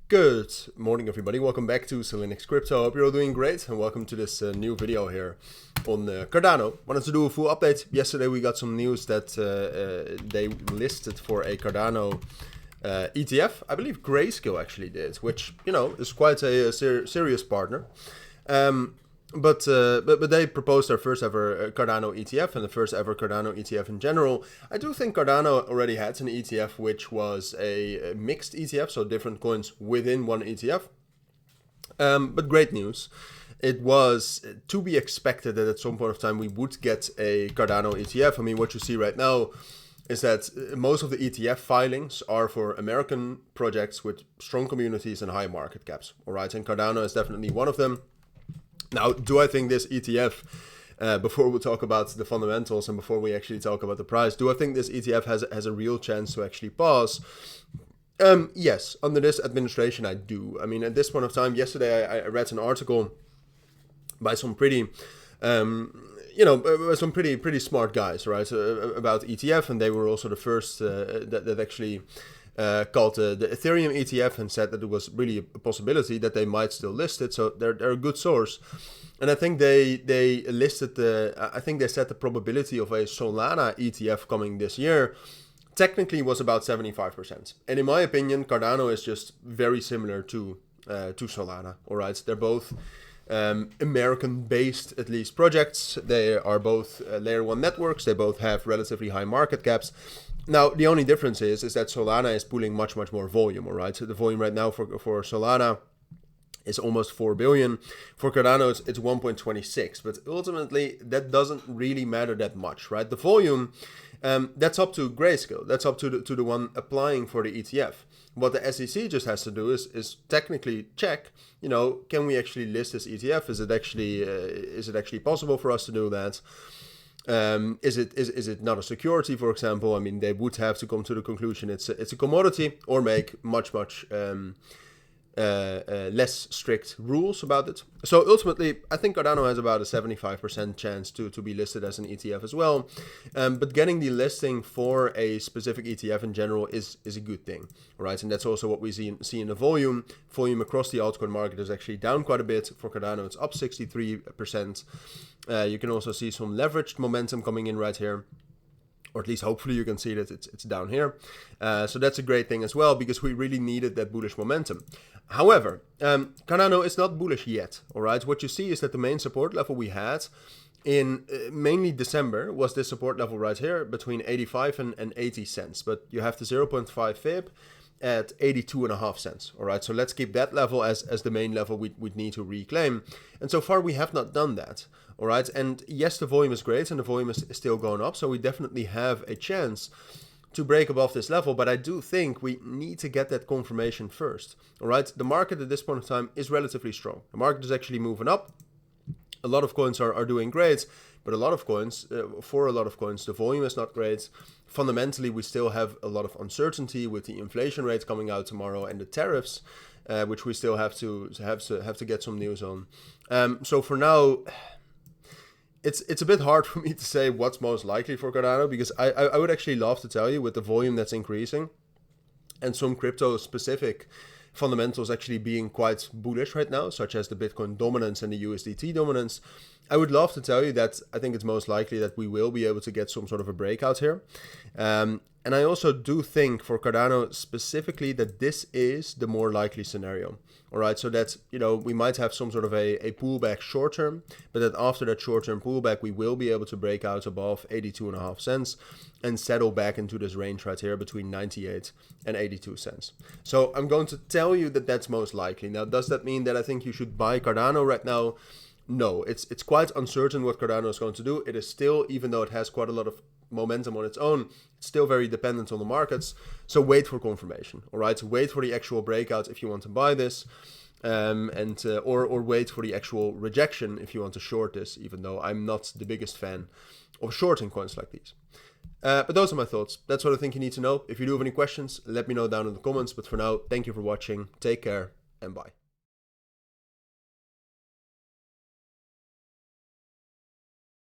Good morning, everybody. Welcome back to Cilinix Crypto. Hope you're all doing great, and welcome to this new video here on Cardano. Wanted to do a full update. Yesterday we got some news that they listed for a Cardano ETF. I believe Grayscale actually did, which is quite a serious partner. But they proposed their first ever Cardano ETF and the first ever Cardano ETF in general. I do think Cardano already had an ETF which was a mixed ETF, so different coins within one ETF. But great news. It was to be expected that at some point of time we would get a Cardano ETF. I mean, what you see right now is that most of the ETF filings are for American projects with strong communities and high market caps. All right, and Cardano is definitely one of them. Now, do I think this ETF, before we talk about the fundamentals and before we actually talk about the price, do I think this ETF has a real chance to actually pass? Yes, under this administration, I do. I mean, at this point of time, yesterday I read an article by some pretty, some pretty smart guys, right, about ETF, and they were also the first that actually called the Ethereum ETF and said that it was really a possibility that they might still list it. So they're a good source. And I think they listed I think they said the probability of a Solana ETF coming this year technically was about 75%. And in my opinion, Cardano is just very similar to Solana. All right, they're both American-based, at least, projects. They are both layer 1 networks. They both have relatively high market caps. Now, the only difference is that Solana is pulling much more volume, all right? So the volume right now for Solana is almost 4 billion. For Cardano, it's 1.26. But ultimately, that doesn't really matter that much, right? The volume, that's up to Grayscale. That's up to the one applying for the ETF. What the SEC just has to do is technically check, can we actually list this ETF? Is it actually possible for us to do that? Is it not a security, for example? I mean, they would have to come to the conclusion it's a commodity, or make much less strict rules about it. So ultimately, I think Cardano has about a 75% chance to be listed as an ETF as well. But getting the listing for a specific ETF in general is a good thing, right? And that's also what we see in the volume. Volume across the altcoin market is actually down quite a bit. For Cardano, it's up 63%. You can also see some leveraged momentum coming in right here. Or at least hopefully you can see that it's down here. So that's a great thing as well, because we really needed that bullish momentum. However, Cardano is not bullish yet, all right? What you see is that the main support level we had in mainly December was this support level right here between 85 and 80 cents. But you have the 0.5 fib at 82.5 cents, all right? So let's keep that level as the main level we'd need to reclaim. And so far we have not done that, all right? And yes, the volume is great and the volume is still going up, so we definitely have a chance to break above this level, but I do think we need to get that confirmation first, all right? The market at this point in time is relatively strong. The market is actually moving up. A lot of coins are doing great, but for a lot of coins, the volume is not great. Fundamentally, we still have a lot of uncertainty with the inflation rate coming out tomorrow and the tariffs, which we still have to get some news on. So for now, it's a bit hard for me to say what's most likely for Cardano, because I would actually love to tell you, with the volume that's increasing and some crypto specific fundamentals actually being quite bullish right now, such as the Bitcoin dominance and the USDT dominance, I would love to tell you that I think it's most likely that we will be able to get some sort of a breakout here. And I also do think for Cardano specifically that this is the more likely scenario. All right, so that's, we might have some sort of a pullback short term, but that after that short term pullback, we will be able to break out above 82.5 cents and settle back into this range right here between 98 and 82 cents. So I'm going to tell you that that's most likely. Now, does that mean that I think you should buy Cardano right now? No, it's quite uncertain what Cardano is going to do. It is still, even though it has quite a lot of momentum on its own, it's still very dependent on the markets. So wait for confirmation, all right? So wait for the actual breakout if you want to buy this, or wait for the actual rejection if you want to short this, even though I'm not the biggest fan of shorting coins like these. But those are my thoughts. That's what I think you need to know. If you do have any questions, let me know down in the comments. But for now, thank you for watching. Take care and bye.